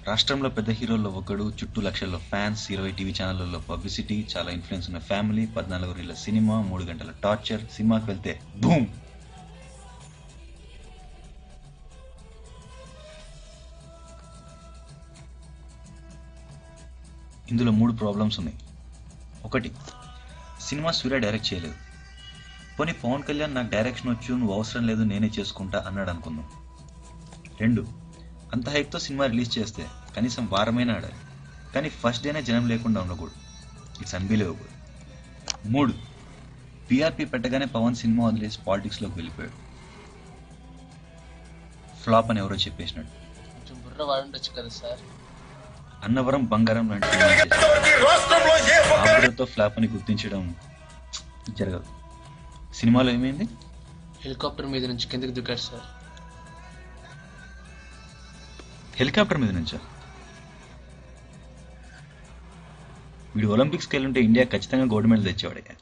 రాష్ట్రంలో పెద్ద హీరోల్లో ఒకడు, చుట్టూ లక్షల్లో ఫ్యాన్స్, 20 టీవీ ఛానళ్లలో పబ్లిసిటీ, చాలా ఇన్ఫ్లుయెన్స్ ఉన్న ఫ్యామిలీ, 14 రీళ్ల సినిమా, 3 గంటల టార్చర్, సినిమాకి వెళ్తే బూమ్. ఇందులో 3 ప్రాబ్లమ్స్ ఉన్నాయి. 1, సినిమా సూర్య డైరెక్ట్ చేయలేదు. పోనీ పవన్ కళ్యాణ్ నాకు డైరెక్షన్ వచ్చు, నువ్వు అవసరం లేదు నేనే చేసుకుంటా అన్నాడు అనుకుందాం. 2, అంత హైప్తో సినిమా రిలీజ్ చేస్తే కనీసం వారమైనా ఆడాలి, కానీ ఫస్ట్ డేనే జనం లేకుండా ఉండకూడదు. It's unbelievable. 3, పిఆర్పి పెట్టగానే పవన్ సినిమా వదిలేసి పాలిటిక్స్లోకి వెళ్ళిపోయాడు. ఫ్లాప్ అని ఎవరో చెప్పేసినాడు. కొంచెం బుర్ర వాడుండొచ్చు కదా సార్. అన్నవరం, బంగారం లాంటి సినిమాతో ఫ్లాప్ అని గుర్తించడం జరగదు. సినిమాలో ఏమైంది? హెలికాప్టర్ మీద నుంచి కిందకి దిగాడు సార్. హెలికాప్టర్ మీద నుంచా? వీడు ఒలింపిక్స్కి వెళ్ళుంటే ఇండియా ఖచ్చితంగా గోల్డ్ మెడల్ తెచ్చేవాడే.